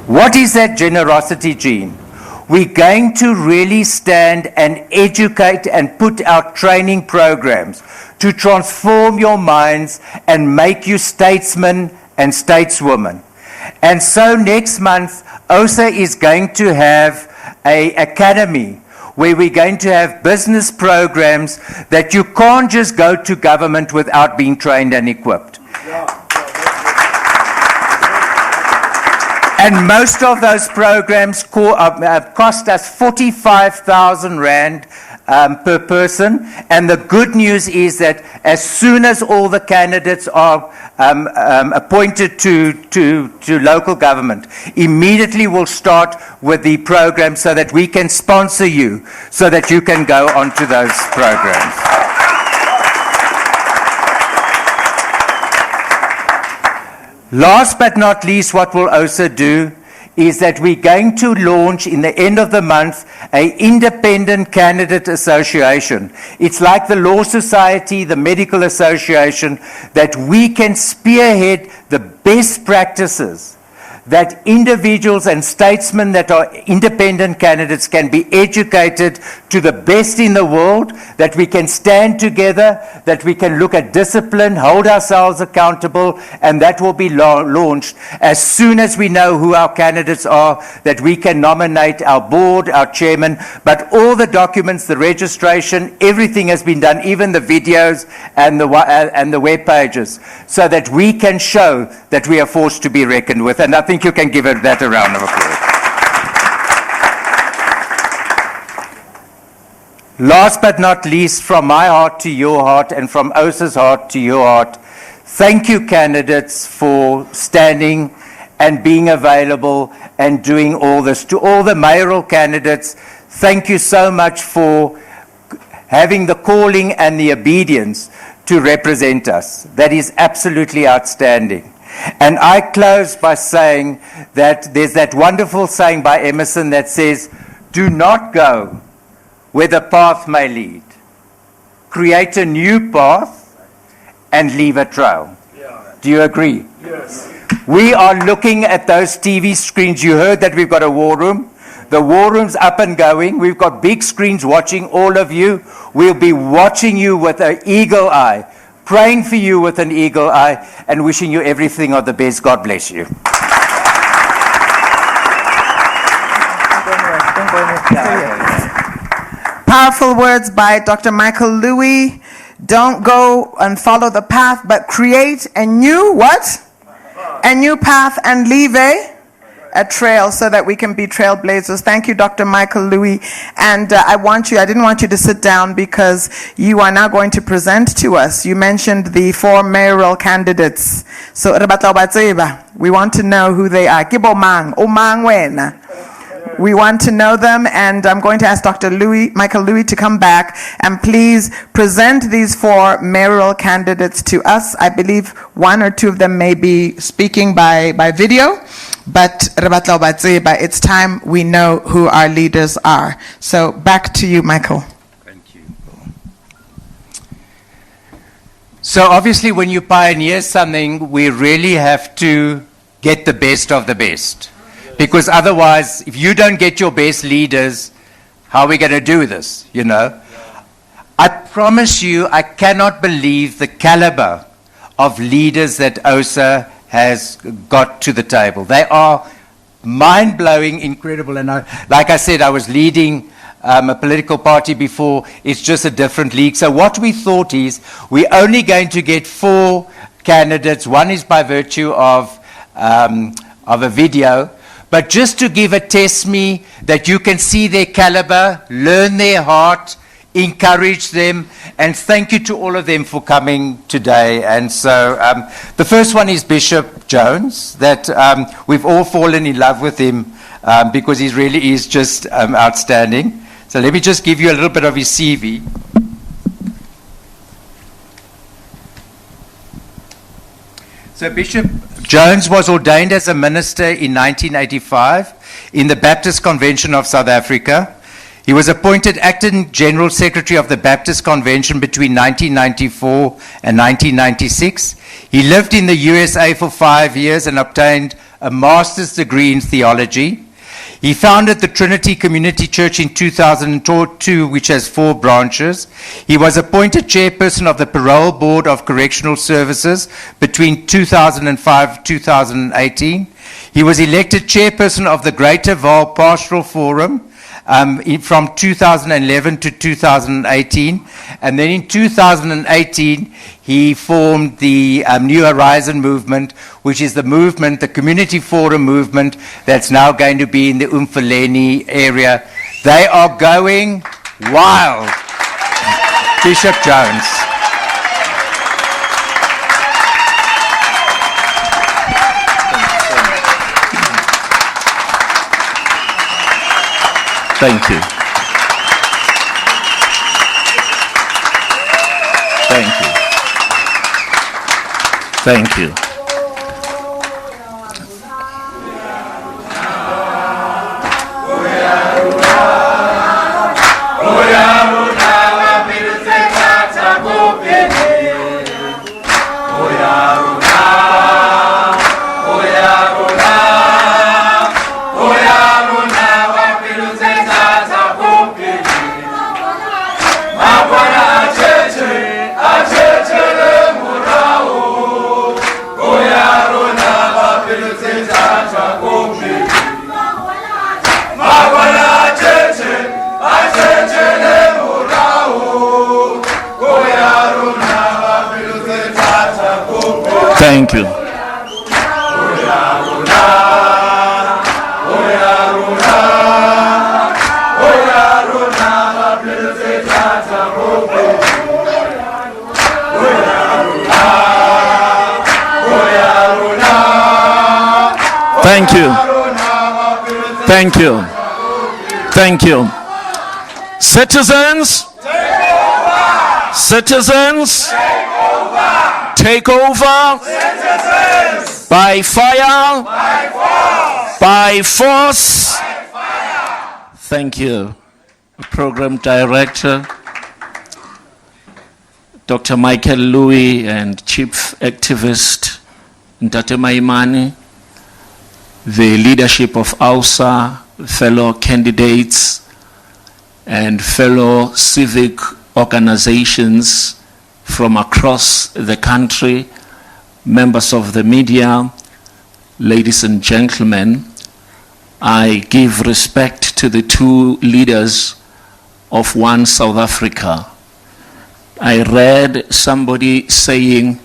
What is that generosity, Jean? We're going to really stand and educate and put out training programs to transform your minds and make you statesmen and stateswomen. And so next month, OSA is going to have an academy where we're going to have business programs that you can't just go to government without being trained and equipped. And most of those programs cost us 45,000 Rand per person. And the good news is that as soon as all the candidates are appointed to local government, immediately we'll start with the program so that we can sponsor you, so that you can go onto those programs. Last but not least, what will OSA do is that we're going to launch in the end of the month an independent candidate association. It's like the Law Society, the Medical Association, that we can spearhead the best practices, that individuals and statesmen that are independent candidates can be educated to the best in the world, that we can stand together, that we can look at discipline, hold ourselves accountable, and that will be launched as soon as we know who our candidates are, that we can nominate our board, our chairman, but all the documents, the registration, everything has been done, even the videos and the web pages, so that we can show that we are forced to be reckoned with. And I think you can give it that a round of applause. Last but not least, from my heart to your heart and from OSA's heart to your heart, thank you, candidates, for standing and being available and doing all this. To all the mayoral candidates, thank you so much for having the calling and the obedience to represent us. That is absolutely outstanding. And I close by saying that there's that wonderful saying by Emerson that says, do not go where the path may lead. Create a new path and leave a trail. Yeah. Do you agree? Yes. We are looking at those TV screens. You heard that we've got a war room. The war room's up and going. We've got big screens watching all of you. We'll be watching you with an eagle eye, praying for you with an eagle eye, and wishing you everything of the best. God bless you. Powerful words by Dr. Michael Louis. Don't go and follow the path, but create a new what? A new path and leave a trail so that we can be trailblazers. Thank you, Dr. Michael Louis. And I didn't want you to sit down because you are now going to present to us. You mentioned the 4 mayoral candidates. So, we want to know who they are. We want to know them, and I'm going to ask Dr. Michael Louis to come back and please present these 4 mayoral candidates to us. I believe 1 or 2 of them may be speaking by video, but it's time we know who our leaders are. So back to you, Michael. Thank you. So obviously when you pioneer something, we really have to get the best of the best. Because otherwise, if you don't get your best leaders, how are we going to do this, you know? I promise you, I cannot believe the caliber of leaders that OSA has got to the table. They are mind-blowing, incredible. And like I said, I was leading a political party before. It's just a different league. So what we thought is, we're only going to get 4 candidates. One is by virtue of a video. But just to give a test me that you can see their caliber, learn their heart, encourage them, and thank you to all of them for coming today. And so the first one is Bishop Jones, that we've all fallen in love with him because he really is just outstanding. So let me just give you a little bit of his CV. So Bishop Jones was ordained as a minister in 1985 in the Baptist Convention of South Africa. He was appointed Acting General Secretary of the Baptist Convention between 1994 and 1996. He lived in the USA for 5 years and obtained a master's degree in theology. He founded the Trinity Community Church in 2002, which has 4 branches. He was appointed chairperson of the Parole Board of Correctional Services between 2005 and 2018. He was elected chairperson of the Greater Vaal Pastoral Forum from 2011 to 2018. And then in 2018, he formed the New Horizon movement, which is the movement, the community forum movement, that's now going to be in the Umfuleni area. They are going wild. Bishop Jones. Thank you. Thank you. Thank you. Thank you. Thank you. Thank you. Thank you. Citizens, citizens, take over by fire, by force. Thank you. Program Director, Dr. Michael Louis, and Chief Activist, Ntate Maimane, the leadership of AUSA, fellow candidates, and fellow civic organizations from across the country, members of the media, ladies and gentlemen, I give respect to the 2 leaders of One South Africa. I read somebody saying,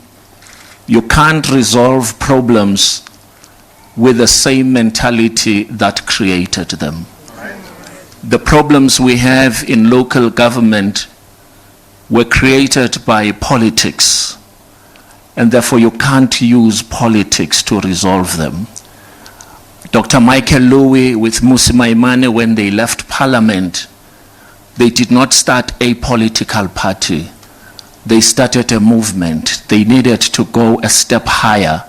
you can't resolve problems with the same mentality that created them. The problems we have in local government were created by politics, and therefore you can't use politics to resolve them. Dr. Michael Louis with Mmusi Maimane, when they left Parliament, they did not start a political party. They started a movement. They needed to go a step higher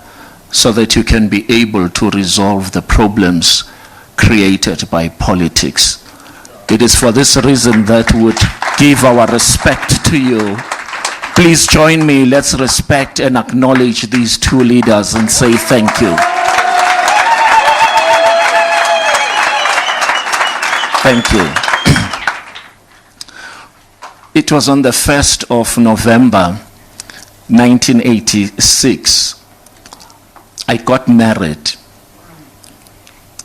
so that you can be able to resolve the problems created by politics. It is for this reason that we would give our respect to you. Please join me. Let's respect and acknowledge these 2 leaders and say thank you. Thank you. It was on the 1st of November, 1986. I got married.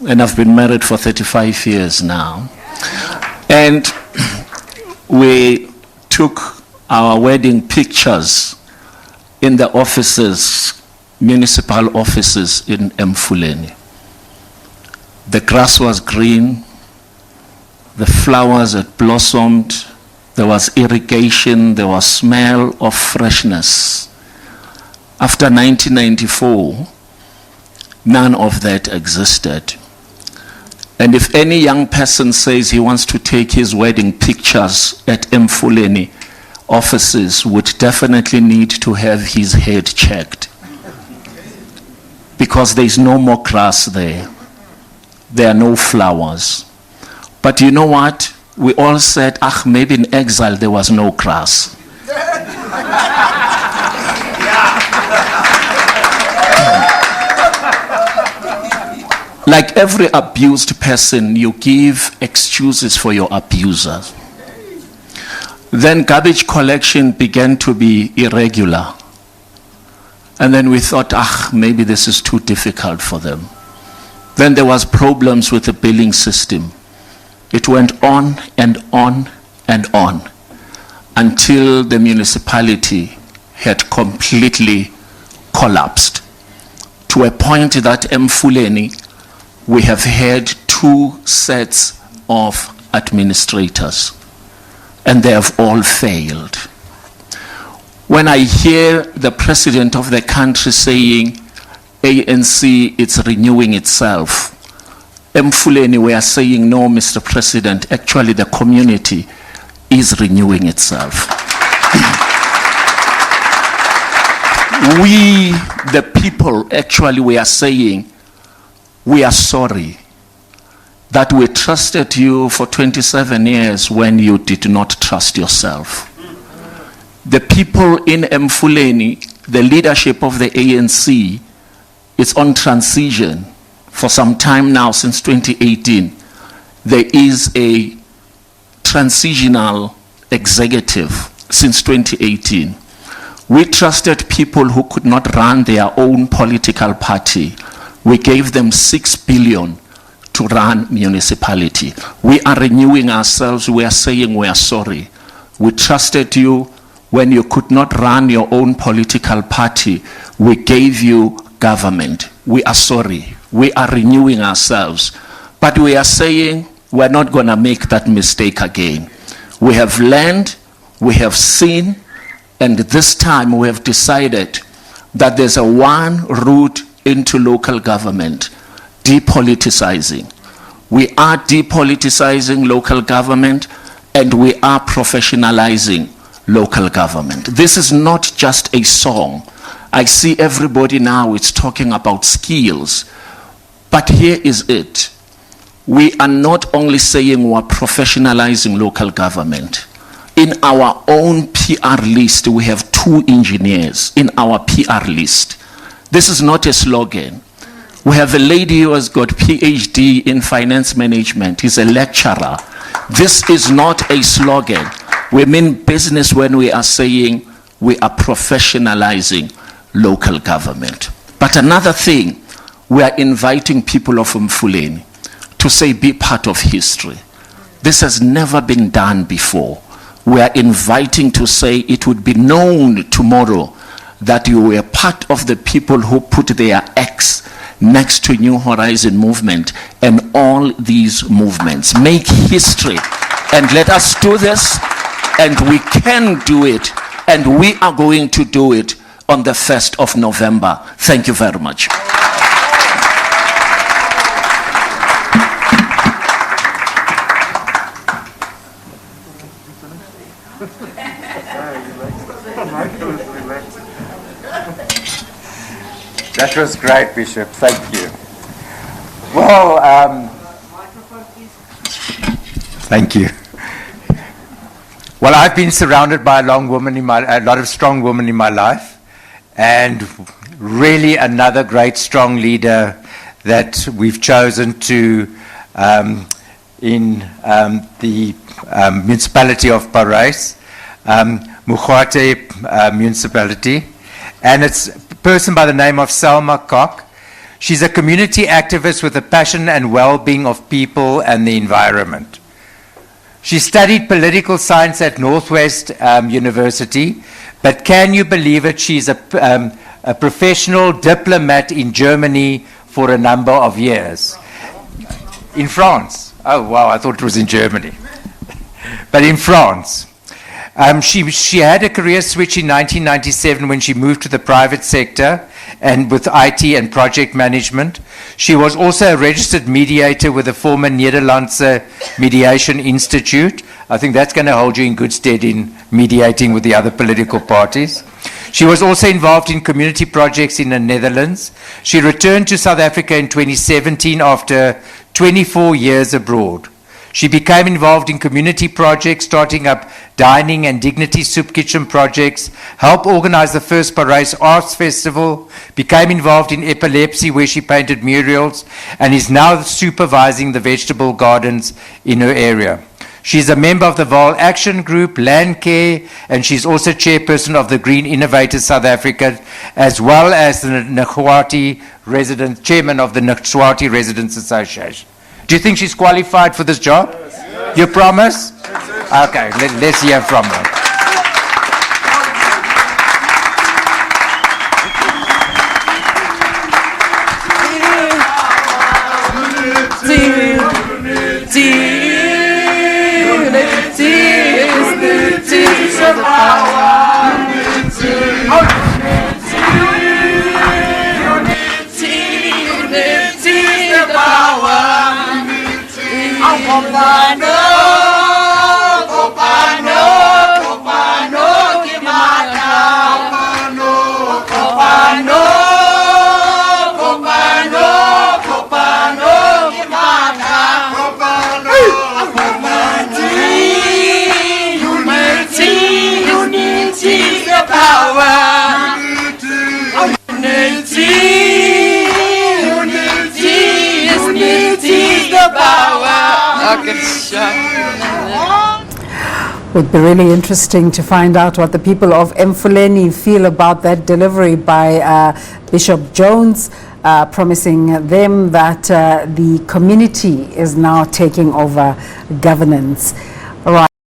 And I've been married for 35 years now. And we took our wedding pictures in the offices, municipal offices in Mfuleni. The grass was green, the flowers had blossomed, there was irrigation, there was smell of freshness. After 1994, none of that existed. And if any young person says he wants to take his wedding pictures at Mfuleni offices, would definitely need to have his head checked. Because there is no more grass there. There are no flowers. But you know what? we all said, maybe in exile there was no grass. Like every abused person, you give excuses for your abusers. Then garbage collection began to be irregular. And then we thought, maybe this is too difficult for them. Then there was problems with the billing system. It went on and on and on until the municipality had completely collapsed. To a point that Mfuleni, we have had 2 sets of administrators, and they have all failed. When I hear the president of the country saying, ANC, it's renewing itself, Mfuleni, we are saying, no, Mr. President, actually the community is renewing itself. We, the people, actually, we are saying, we are sorry that we trusted you for 27 years when you did not trust yourself. The people in Mfuleni, the leadership of the ANC, is on transition for some time now, since 2018. There is a transitional executive since 2018. We trusted people who could not run their own political party. We gave them 6 billion to run municipality. We are renewing ourselves. We are saying we are sorry. We trusted you when you could not run your own political party. We gave you government. We are sorry. We are renewing ourselves. But we are saying we're not going to make that mistake again. We have learned, we have seen, and this time we have decided that there's a one route into local government: depoliticizing. We are depoliticizing local government, and we are professionalizing local government. This is not just a song. I see everybody now is talking about skills, but here is it. We are not only saying we're professionalizing local government. In our own PR list, we have 2 engineers in our PR list. This is not a slogan. We have a lady who has got PhD in finance management. He's a lecturer. This is not a slogan. We mean business when we are saying we are professionalizing local government. But another thing, we are inviting people of Mfuleni to say, be part of history. This has never been done before. We are inviting to say it would be known tomorrow that you were part of the people who put their X next to New Horizon movement and all these movements. Make history and let us do this, and we can do it, and we are going to do it on the 1st of November. Thank you very much. That was great, Bishop. Thank you. Well, thank you. Well, I've been surrounded by a lot of strong women in my life, and really another great strong leader that we've chosen to in the municipality of Parys, Mugwate municipality, and it's a person by the name of Selma Kok. She's a community activist with a passion and well-being of people and the environment. She studied political science at Northwest University, but can you believe it, she's a professional diplomat in Germany for a number of years. In France. Oh, wow, I thought it was in Germany. But in France. She had a career switch in 1997 when she moved to the private sector and with IT and project management. She was also a registered mediator with the former Nederlandse Mediation Institute. I think that's going to hold you in good stead in mediating with the other political parties. She was also involved in community projects in the Netherlands. She returned to South Africa in 2017 after 24 years abroad. She became involved in community projects, starting up dining and dignity soup kitchen projects, helped organize the first Paris Arts Festival, became involved in epilepsy where she painted murals, and is now supervising the vegetable gardens in her area. She's a member of the Vaal Action Group, Land Care, and she's also chairperson of the Green Innovators South Africa, as well as the Naxwati Residents, chairman of the Naxwati Residents Association. Do you think she's qualified for this job? Yes. You promise? Yes. Okay, let's hear from her. It would be really interesting to find out what the people of Mfuleni feel about that delivery by Bishop Jones, promising them that the community is now taking over governance.